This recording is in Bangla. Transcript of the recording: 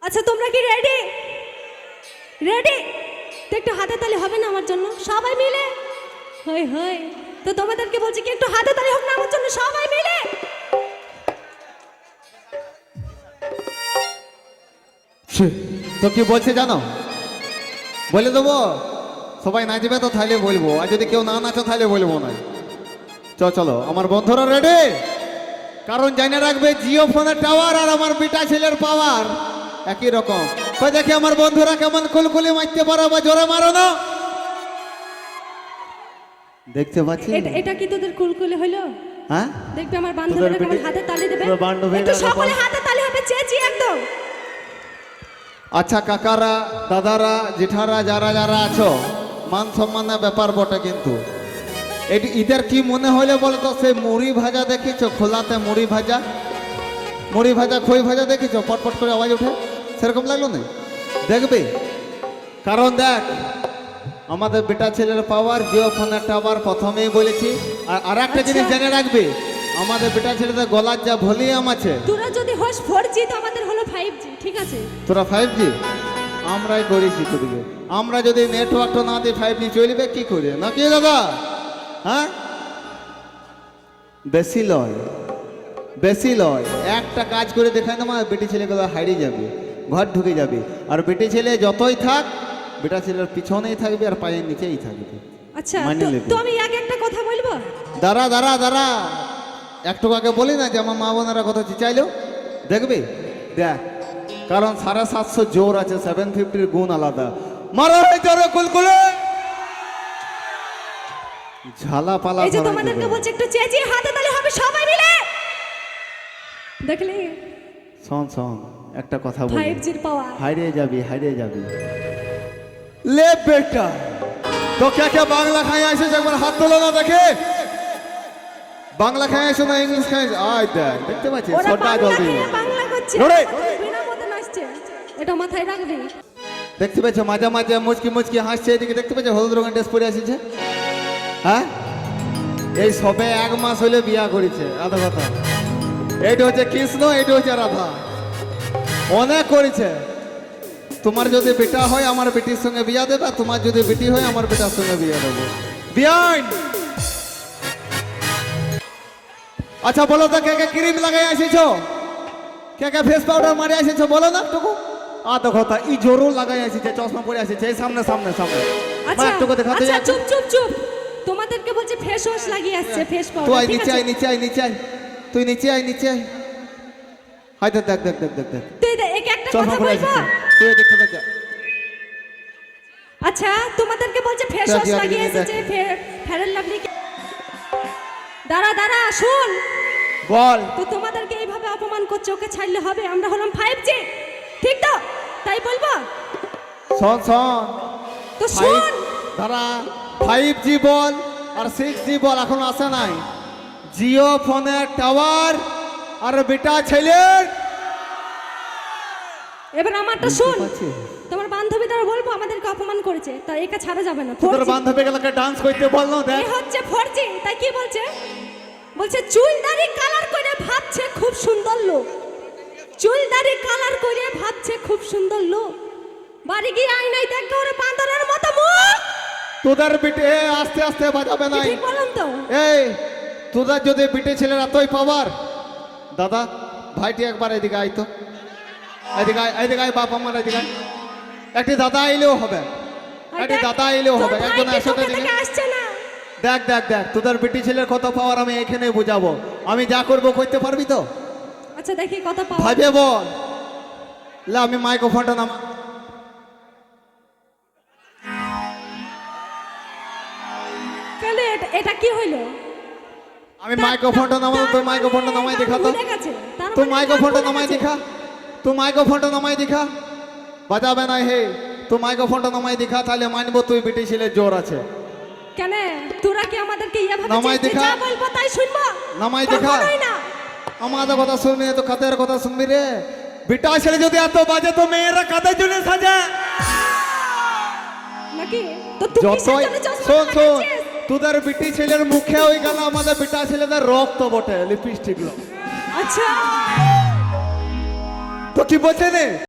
আচ্ছা তোমরা কি রেডি? রেডি? তো একটু হাতে তালি হবে না আমার জন্য সবাই মিলে? হয় হয়, তো তোমাদেরকে বলছি কি একটু হাতে তালি হোক না আমার জন্য সবাই মিলে? তো কি বলছে জানো, বলে দেবো সবাই নাচবে তো তাহলে বলবো, আর যদি কেউ না নাচো তাহলে বলবো না। চলো আমার বন্ধুরা রেডি, কারণ জানে রাখবে জিও ফোনের টাওয়ার আর আমার বিটা ছেলের পাওয়ার একই রকম। তো দেখি আমার বন্ধুরা কেমন কুলকুলি মারতে পারো বা জোরে মারো না। দেখতে পাচ্ছি এটা কি তোদের কুলকুলি হলো? হ্যাঁ, দেখবে আমার বান্ধবীরা কেমন হাতে তালি দেবে, একটু সকলে হাতে তালি হবে চেঁচিয়ে একদম। আচ্ছা কাকারা, দাদারা, জেঠারা, যারা যারা আছো, মান সম্মানের ব্যাপার বটে, কিন্তু এটি ঈদের কি মনে হইলে বলো তো, সেই মুড়ি ভাজা দেখিছো, খোলাতে মুড়ি ভাজা, খই ভাজা দেখিছো, পটপট করে আওয়াজ ওঠে, সেরকম লাগলো না? দেখবে, কারণ দেখ আমাদের বেটা ছেলের পাওয়ার জিও ফোনের টাওয়ার প্রথমেই বলেছি। আর একটা জিনিস জেনে রাখবে, আমাদের বেটা ছেলেদের গলার যা ভলিউম আছে, তোরা যদি হোস 4G তো আমাদের হলো 5G, ঠিক আছে? তোরা 5G, আমরাই করেছি তোদিকে। আমরা যদি নেটওয়ার্কটা না দিই 5G চলবে কি করে, নাকি দাদা? হ্যাঁ, বেশি লয়, একটা কাজ করে দেখায় না, বেটি ছেলেগুলো হারিয়ে যাবে, ঘর ঢুকে যাবে। আর বেটি ছেলে যতই থাক, বেটা ছেলের পিছনেই থাকবে আর পায়ের নিচেই থাকবে। আচ্ছা তো আমি একটা কথা বলবো। দাঁড়া, একটু আগে বলি না যে আমার মা বোনেরা কথা চাইলেও দেখবে, দেখ, কারণ 750 জোর আছে, 750 গুণ আলাদা। মারা হয় জোরে কুলকুলে, ঝালা পালা। এই যে তোমাদেরকে বলছি একটু চেঁচিয়ে হাতে তালি হবে সবাই মিলে, দেখলে? শোন একটা কথা বলি, 5G এর পাওয়ার হারিয়ে যাবি। লে বেটা, তো কে বাংলা খায় আসে, একবার হাত তোলো না দেখে। বাংলা খায় আসে না ইংলিশ খায়? আয় দেখ, দেখতে পাচ্ছিস ছোটা জলদি বাংলা করছে, বিনা মতে নাচছে, এটা মাথায় রাখবি। দেখতে পাচ্ছ মাঝে মাঝে মুচকি হাসছে, এদিকে দেখতে পাচ্ছ হলুদ রঙের ড্রেস পরে আসছে। হ্যাঁ, এই সবে 1 মাস হলে বিয়া করেছে, আধা কথা। এইটা হচ্ছে কৃষ্ণ, এইটা হচ্ছে রাধা, অনেক করেছে। তোমার যদি বেটা হয় আমার বেটির সঙ্গে বিয়া দেবে, আর তোমার যদি বেটি হয় আমার বেটার সঙ্গে বিয়া দেবো। বিয়াইন। আচ্ছা বলো তো, কে ক্রিম লাগাই আসিছো, কে ফেস পাউডার মারি আসিছো, বলো না একটু। আধা কথা, ই জোরও লাগাই আসিছে, চশমা পরে আসিছে, এই সামনে। আচ্ছা চুপ, তোমাদেরকে বলছি ফেস ওয়াশ লাগিয়ে আসছে, ফেস পাউডার। তুই নিচে আয়, তুই নিচে আয়। হয়তো দেখ তুই একে একটা কথা চশমা পরে বলবো। আসিছে, তুই দেখতে পাচ্ছ। আচ্ছা তোমাদেরকে বলছে ফেস ওয়াশ লাগিয়ে এসেছে, ফেয়ার লাভলি। দাঁড়া শুন, বল। তো তোমাদেরকে এইভাবে অপমান করছে, ওকে ছাড়লে হবে? আমরা হলাম 5G, ঠিক তো? তাই বলবো? শোন তো শুন, দাঁড়া, 5G বল আর 6G বল, এখন আসে নাই। জিও ফোনের টাওয়ার আর বেটা ছেলের। এবার আমারটা শুন। তোমার বান্ধবী দ্বারা বলবো আমাদেরকে অপমান করেছে, তাই একা ছাড়া যাবে না। তোর বান্ধবী গুলোকে ডান্স করতে বল না, দেখ। এই হচ্ছে 4G, তাই কি বলছে? চুল দাড়ি কালার করে ভাবছে খুব সুন্দর লোক, চুল দাড়ি কালার করে ভাবছে খুব সুন্দর লোক, বাড়ি গিয়ে আয়নায় দেখবে ওরে বান্দরের মতো মুখ। তোদের বিটে আস্তে বাজাবে নাই, ঠিক বললাম তো? এই তোদের যদি বিটে ছেলের এতই পাওয়ার, দাদা ভাইটি একবার এদিকে আয় তো, এদিকে আয় বাপ আমার, এদিকে আয়। একটি দাদা এলেও হবে, একজন একসাথে আসছে না। দেখ তোদের বিটি ছেলের কত পাওয়ার আমি এখানে বুঝাবো, আমি যা করবো করতে পারবি তো? আচ্ছা দেখি কত পাওয়ার। ভাবে বল। লে আমি মাইক্রোফোনটা নামা। এটা কি হইলো? আমি মাইক্রোফোনটা নামাবো, তুই মাইক্রোফোনটা নামাই দেখা তো। তুই মাইক্রোফোনটা নামাই দেখা, বাজাবে না হে। তুই মাইক্রোফোনটা নামাই দেখা, তাহলে মানবো তুই বিটি ছেলের জোর আছে। কেন তোরা কি আমাদেরকে নামাই দেখা, যা বলবো তাই শুনবো? নামাই দেখা, আমাদের কথা শুনবি না তো কাদের কথা শুনবি রে? বিটা ছেলে যদি এত বাজে তো মেয়েরা কাদের জন্য সাজে নাকি? তো তুই যতই শোন, তোদের বিটি ছেলের মুখে ওই গেল, আমাদের বিটা ছেলেদের রক্ত বটে, লিপস্টিক। আচ্ছা তো কি বলছে রে?